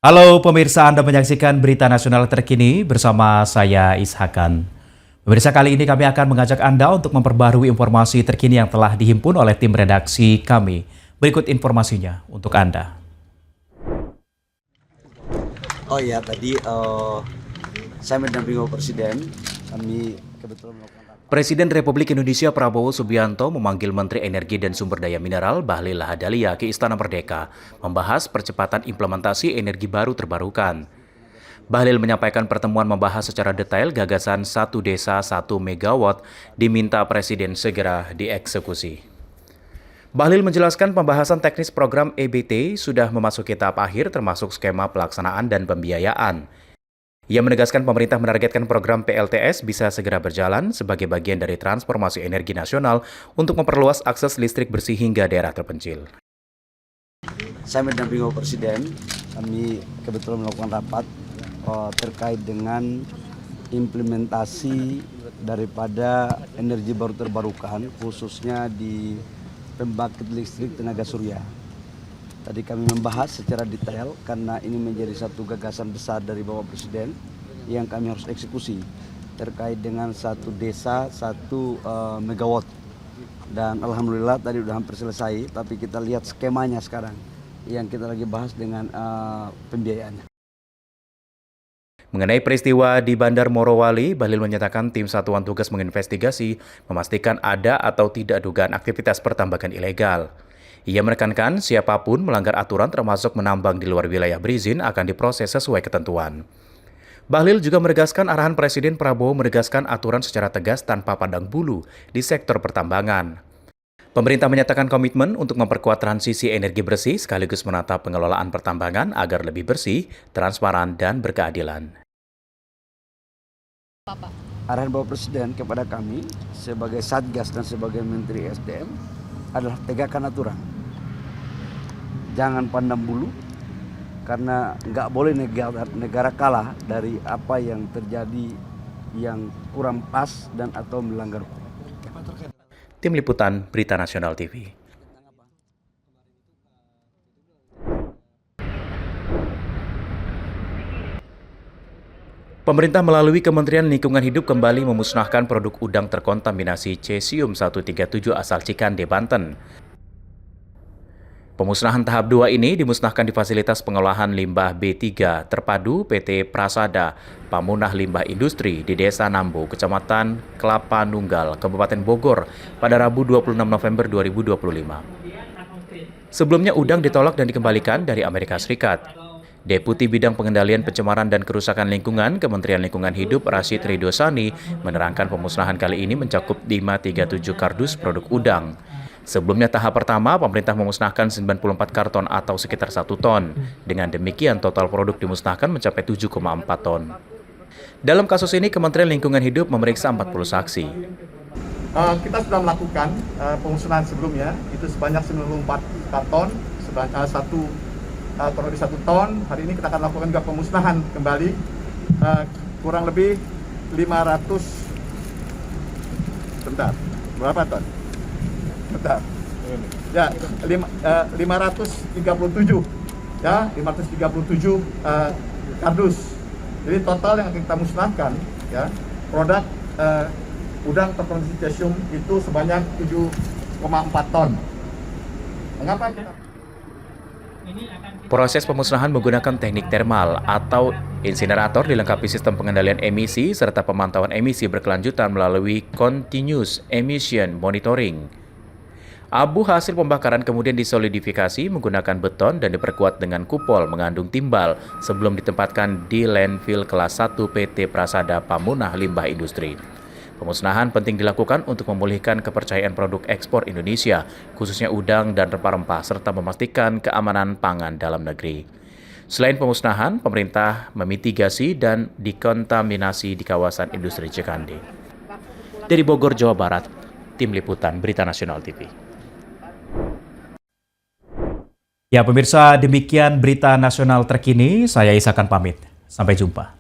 Halo pemirsa, Anda menyaksikan berita nasional terkini bersama saya Ishakan. Pemirsa, kali ini kami akan mengajak Anda untuk memperbarui informasi terkini yang telah dihimpun oleh tim redaksi kami. Berikut informasinya untuk Anda. Oh iya, tadi saya mendampingi Presiden. Kami kebetulan melakukan Presiden Republik Indonesia Prabowo Subianto memanggil Menteri Energi dan Sumber Daya Mineral Bahlil Lahadalia ke Istana Merdeka membahas percepatan implementasi energi baru terbarukan. Bahlil menyampaikan pertemuan membahas secara detail gagasan satu desa 1 megawatt diminta Presiden segera dieksekusi. Bahlil menjelaskan pembahasan teknis program EBT sudah memasuki tahap akhir termasuk skema pelaksanaan dan pembiayaan. Ia menegaskan pemerintah menargetkan program PLTS bisa segera berjalan sebagai bagian dari transformasi energi nasional untuk memperluas akses listrik bersih hingga daerah terpencil. Saya mendampingi Presiden. Kami kebetulan melakukan rapat terkait dengan implementasi daripada energi baru terbarukan, khususnya di pembangkit listrik tenaga surya. Tadi kami membahas secara detail karena ini menjadi satu gagasan besar dari Bapak Presiden yang kami harus eksekusi terkait dengan satu desa 1 megawatt. Dan alhamdulillah tadi sudah hampir selesai, tapi kita lihat skemanya sekarang yang kita lagi bahas dengan pembiayaannya. Mengenai peristiwa di Bandar Morowali, Bahlil menyatakan tim satuan tugas menginvestigasi memastikan ada atau tidak dugaan aktivitas pertambangan ilegal. Ia menekankan siapapun melanggar aturan termasuk menambang di luar wilayah berizin akan diproses sesuai ketentuan. Bahlil juga menegaskan arahan Presiden Prabowo menegaskan aturan secara tegas tanpa pandang bulu di sektor pertambangan. Pemerintah menyatakan komitmen untuk memperkuat transisi energi bersih sekaligus menata pengelolaan pertambangan agar lebih bersih, transparan, dan berkeadilan. Arahan Bapak Presiden kepada kami sebagai Satgas dan sebagai Menteri SDM adalah tegakkan aturan. Jangan pandang bulu, karena nggak boleh negara kalah dari apa yang terjadi yang kurang pas dan atau melanggar hukum. Tim Liputan Berita Nasional TV. Pemerintah melalui Kementerian Lingkungan Hidup kembali memusnahkan produk udang terkontaminasi cesium 137 asal Cikande, Banten. Pemusnahan tahap 2 ini dimusnahkan di fasilitas pengolahan limbah B3 terpadu PT Prasada Pamunah Limbah Industri di Desa Nambo, Kecamatan Kelapa Nunggal, Kabupaten Bogor pada Rabu 26 November 2025. Sebelumnya udang ditolak dan dikembalikan dari Amerika Serikat. Deputi Bidang Pengendalian Pencemaran dan Kerusakan Lingkungan Kementerian Lingkungan Hidup Rashid Ridosani menerangkan pemusnahan kali ini mencakup 537 kardus produk udang. Sebelumnya tahap pertama, pemerintah memusnahkan 94 karton atau sekitar 1 ton. Dengan demikian, total produk dimusnahkan mencapai 7,4 ton. Dalam kasus ini, Kementerian Lingkungan Hidup memeriksa 40 saksi. Kita sudah melakukan pemusnahan sebelumnya, itu sebanyak 94 karton, sebanyak kurang lebih 1 ton. Hari ini kita akan lakukan juga pemusnahan kembali, kurang lebih 500, bentar, berapa ton? Bentar. Ya, 537. Ya, 537 kardus. Jadi total yang kita musnahkan ya, produk udang terkontaminasi cesium itu sebanyak 7,4 ton. Mengapa kita Proses pemusnahan menggunakan teknik termal atau insinerator dilengkapi sistem pengendalian emisi serta pemantauan emisi berkelanjutan melalui Continuous Emission Monitoring. Abu hasil pembakaran kemudian disolidifikasi menggunakan beton dan diperkuat dengan kupol mengandung timbal sebelum ditempatkan di landfill kelas 1 PT Prasada Pamunah Limbah Industri. Pemusnahan penting dilakukan untuk memulihkan kepercayaan produk ekspor Indonesia, khususnya udang dan rempah-rempah, serta memastikan keamanan pangan dalam negeri. Selain pemusnahan, pemerintah memitigasi dan dekontaminasi di kawasan industri Cikande. Dari Bogor, Jawa Barat, Tim Liputan Berita Nasional TV. Ya pemirsa, demikian berita nasional terkini. Saya Ishakan pamit. Sampai jumpa.